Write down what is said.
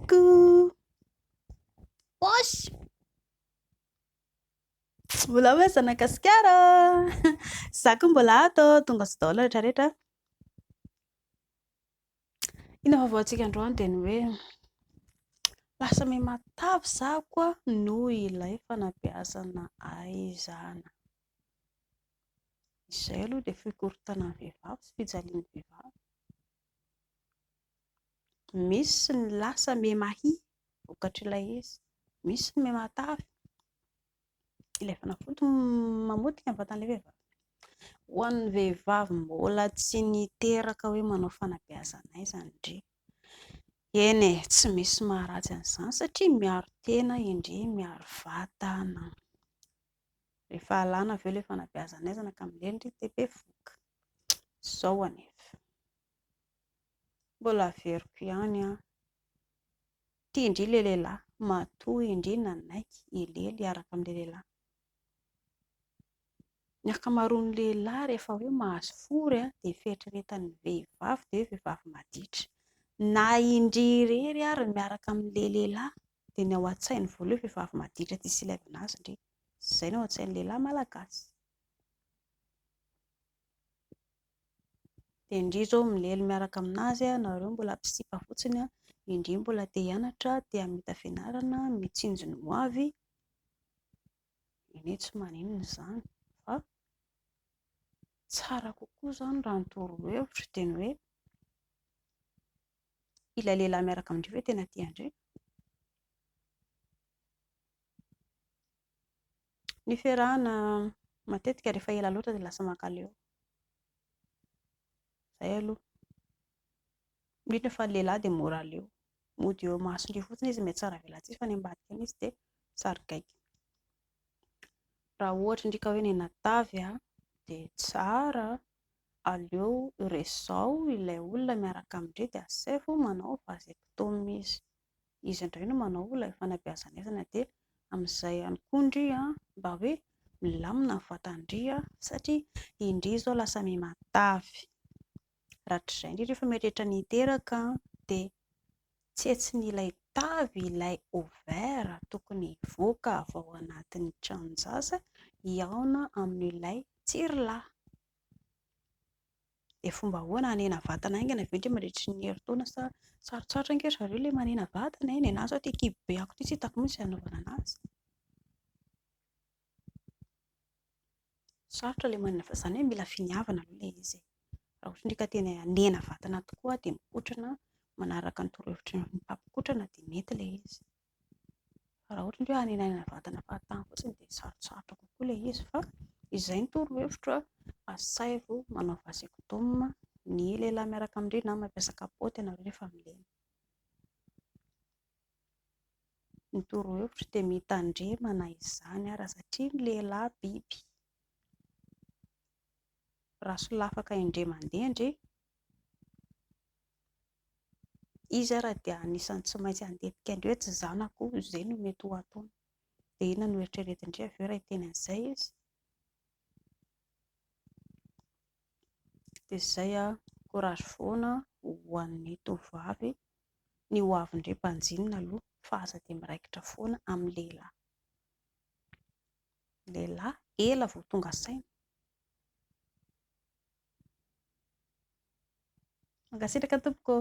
Coucou. Wesh, mbola hoe zanakasikara. Za koa mbola ato tonga sy daholo rehetrarehetra. Ina vaovao antsika androany dia ny hoe lasa miha matavy za koa noho ilay fanabeazana aizana. Izay aloha dia fikorontanan'ny vehivavy sy fijalian'ny vehivavy. Misy ny lasa miha mahia vokatr'ilay izy, misy ny miha matavy. Ilay fanafody mamotika ny vatan'ilay vehivavy. Ho an'ny vehivavy mbola tsy niteraka hoe manao fanabeazana aizana indray. Eny e, tsy misy maharatsy an'izany satria miaro tena indray miaro vatana. Rehefa alàna avy eo ilay fanabeazana aizana ka milendry dia be voka. Izao anefa. Mbola averiko ihany a. Tia indray ilay lehilahy, matoa indray nanaiky ilely araka amin'ilay lehilahy. Ny ankamaroan'ny lehilahy rehefa hoe mahazo fory dia fieritreretan'ny vehivavy dia hoe vehivavy maditra. Na indry irery ary miaraka amin'ilay lehilahy dia ny ao an-tsainy voaloha vehivavy maditra tsy ilaivana azy indray. Izay no ao an-tsain'ny lehilahy malagasy. Dia indry izao milely miaraka aminazy nareo mbola mpisipa fotsiny, indry mbola te hianatra, te hamita fianarana, mitsinjo ny moavy. Eny tsy maninona izany fa tsara kokoa izany raha ny torohevitra dia ny hoe ilay lehilahy miaraka amindreo hoe tena tiandreo. Ny fiarahana matetika rehefa ela loatra dia lasa mankaleo. Izay aloha. Indrindra fa ny lehilahy dia mora leo. Mody eo masondrio fotsiny izy mety tsara velantsisy fa ny ambadika eny izy dia sarigaika. Raha ohatra indrika hoe nenatavy dia tsara aleo rezao ilay olona miaraka amindreo dia asaiko manao vasectomie izy. Izy indray no manao ilay fanabeazana aizana dia amin'izay ihany koa indry mba hoe milamina ny vatandry satria indry izao lasa miha matavy. Rahatrizay indray rehefa mieritreritra niteraka dia tsetsin'ilay tavy ilay ovaire tokony hivoaka avy ao anatin'ny tranontsasa hiaona amin'ilay tsirolahy. Dia fomba ahoana hanena vatana haingana ve indray mandritry ny herintaona sa sarotsarotra ange zareo ilay manena vatana eny? Anahy izao tia kibo be ako ity tsy hitako mihitsy izay hanaovana anazy. Sarotra ilay manena vatana izany hoe mila finiavana aloha ilay izy. Raha ohatra indrika tena hanena vatana tokoa dia mikotrana manaraka ny torohevitry ny mpampikotrana dia mety ilay izy. Raha ohatra indray hanenana vatana fahatany fotsiny dia sarotsarotra kokoa ilay izy fa izay ny torohevitra asaiko manao vasectomie ny lehilahy miaraka amindreo na mampiasa kapoty ianareo rehefa milena. Ny torohevitra dia mitandremana izany ara satria ny lehilahy biby. Raha solafaka indray mandeha indray izy ara dia anisan'ny tsy maintsy handetika indreo hoe tsy zanako izay no mety ho ataony. Dia inona no eritreretindray avy eo raha hiteny an'izay izy. Dia izay courage foana ho an'ny tovovavy ny ho avy indray mpanjinona aloha fa aza dia miraikitra foana amin'ny lehilahy. Lehilahy ela vao tonga saina. Mankasitraka tompoko.